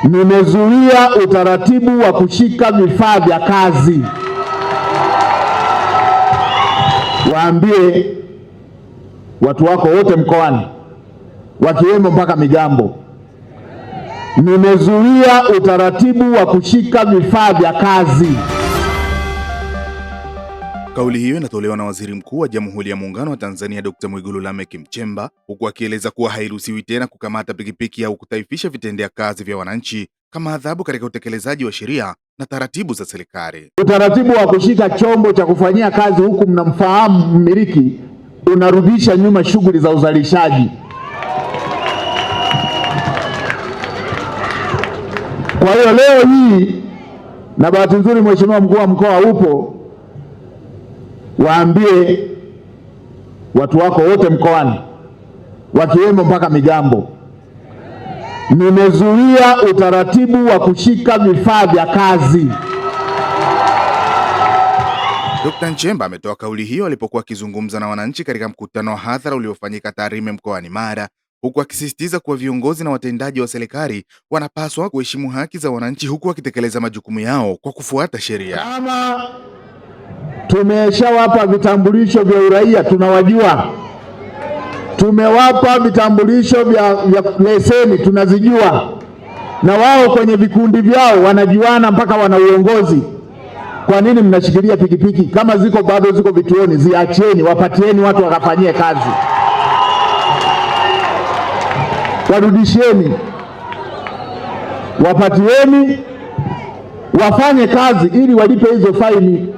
Nimezuia utaratibu wa kushika vifaa vya kazi. Waambie watu wako wote mkoani, wakiwemo mpaka migambo, nimezuia utaratibu wa kushika vifaa vya kazi. Kauli hiyo inatolewa na Waziri Mkuu wa Jamhuri ya Muungano wa Tanzania Dr. Mwigulu Lameck Nchemba, huku akieleza kuwa hairuhusiwi tena kukamata pikipiki au kutaifisha vitendea kazi vya wananchi kama adhabu katika utekelezaji wa sheria na taratibu za serikali. Utaratibu wa kushika chombo cha kufanyia kazi huku mnamfahamu mmiliki unarudisha nyuma shughuli za uzalishaji. Kwa hiyo leo hii, na bahati nzuri Mheshimiwa Mkuu wa Mkoa upo, waambie watu wako wote mkoani, wakiwemo mpaka migambo, nimezuia utaratibu wa kushika vifaa vya kazi. Dr. Nchemba ametoa kauli hiyo alipokuwa akizungumza na wananchi katika mkutano wa hadhara uliofanyika Tarime mkoani Mara, huku akisisitiza kuwa viongozi na watendaji wa serikali wanapaswa kuheshimu haki za wananchi huku wakitekeleza majukumu yao kwa kufuata sheria. Kama tumeshawapa vitambulisho vya uraia, tunawajua. Tumewapa vitambulisho vya leseni, tunazijua. Na wao kwenye vikundi vyao wanajuana mpaka wana uongozi. Kwa nini mnashikilia pikipiki? Kama ziko bado ziko vituoni, ziacheni, wapatieni watu wakafanyie kazi. Warudisheni, wapatieni wafanye kazi ili walipe hizo faini.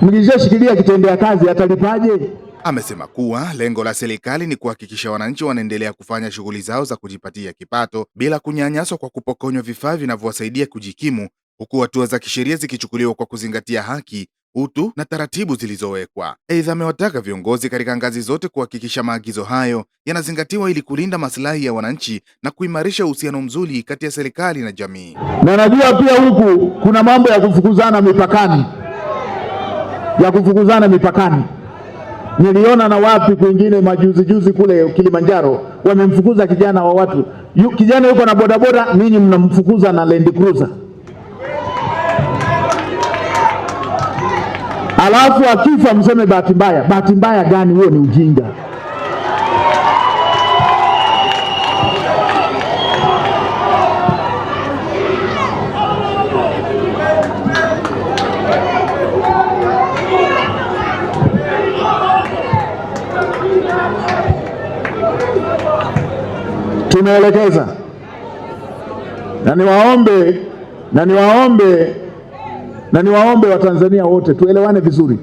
Mkishashikilia kitendea kazi atalipaje? Amesema kuwa lengo la serikali ni kuhakikisha wananchi wanaendelea kufanya shughuli zao za kujipatia kipato bila kunyanyaswa kwa kupokonywa vifaa vinavyowasaidia kujikimu, huku hatua za kisheria zikichukuliwa kwa kuzingatia haki, utu na taratibu zilizowekwa. Aidha, amewataka viongozi katika ngazi zote kuhakikisha maagizo hayo yanazingatiwa ili kulinda maslahi ya wananchi na kuimarisha uhusiano mzuri kati ya serikali na jamii. Na najua pia huku kuna mambo ya kufukuzana mipakani. Niliona na wapi kwingine majuzi kule Kilimanjaro wamemfukuza kijana wa watu. Kijana yuko na bodaboda, ninyi mnamfukuza na Land Cruiser. Alafu akifa mseme bahati mbaya. Bahati mbaya gani? Huo ni ujinga. Tumeelekeza na niwaombe Watanzania wote tuelewane vizuri.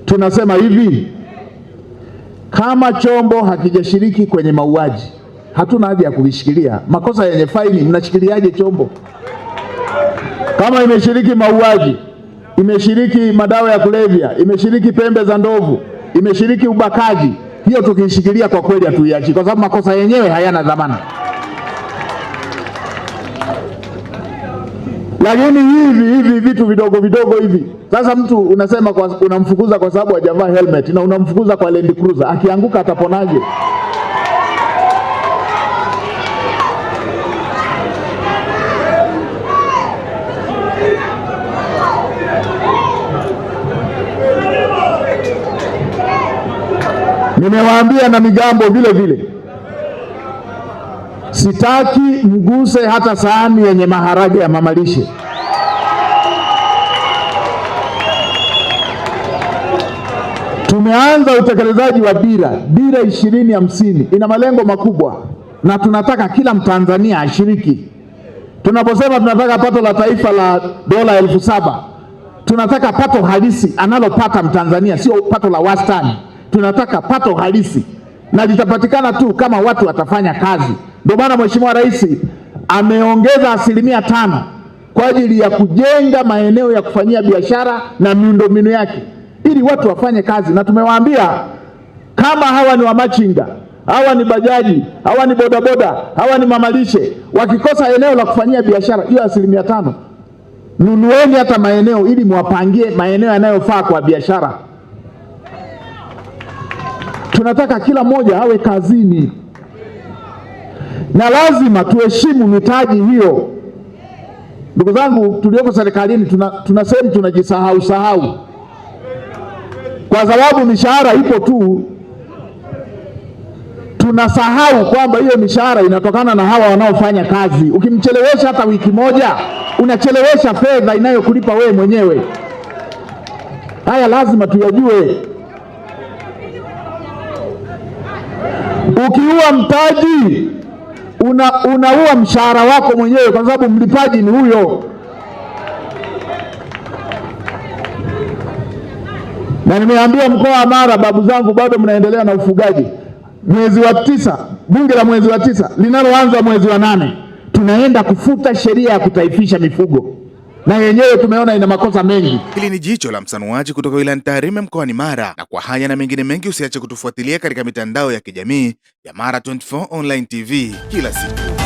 Tunasema hivi, kama chombo hakijashiriki kwenye mauaji, hatuna haja ya kuvishikilia. Makosa yenye faini, mnashikiliaje chombo? Kama imeshiriki mauaji, imeshiriki madawa ya kulevya, imeshiriki pembe za ndovu, imeshiriki ubakaji, hiyo tukishikilia kwa kweli hatuiachi, kwa sababu makosa yenyewe hayana dhamana. Lakini hivi vitu vidogo hivi, sasa mtu unasema unamfukuza kwa sababu hajavaa helmet, na unamfukuza kwa Land Cruiser, akianguka ataponaje? Nimewaambia na migambo vile, sitaki mguse hata sahani yenye maharage ya mamalishe. Tumeanza utekelezaji wa dira 2050, ina malengo makubwa na tunataka kila Mtanzania ashiriki. Tunaposema tunataka pato la taifa la dola 7,000, tunataka pato halisi analopata Mtanzania, sio pato la wastani. Tunataka pato halisi, na litapatikana tu kama watu watafanya kazi. Ndio maana Mheshimiwa Rais ameongeza 5% kwa ajili ya kujenga maeneo ya kufanyia biashara na miundombinu yake ili watu wafanye kazi. Na tumewaambia kama hawa ni wamachinga, hawa ni bajaji, hawa ni bodaboda, hawa ni mamalishe, wakikosa eneo la kufanyia biashara, hiyo 5%, nunueni hata maeneo ili muwapangie maeneo yanayofaa kwa biashara. Tunataka kila mmoja awe kazini. na lazima tuheshimu mitaji hiyo. Ndugu zangu, tulioko serikalini tuna sehemu tunajisahau kwa sababu mishahara ipo tu, tunasahau kwamba hiyo mishahara inatokana na hawa wanaofanya kazi. Ukimchelewesha hata wiki moja, unachelewesha fedha inayokulipa wewe mwenyewe. Haya lazima tuyajue. Ukiua mtaji, unaua mshahara wako mwenyewe, kwa sababu mlipaji ni huyo. Na nimeambia mkoa wa Mara, babu zangu bado mnaendelea na ufugaji. Mwezi wa 9, bunge la mwezi wa 9 linaloanza mwezi wa 8, tunaenda kufuta sheria ya kutaifisha mifugo, na yenyewe tumeona ina makosa mengi. Hili ni jicho la msanuaji kutoka wilayani Tarime mkoani Mara, na kwa haya na mengine mengi usiache kutufuatilia katika mitandao ya kijamii ya Mara 24 Online TV kila siku.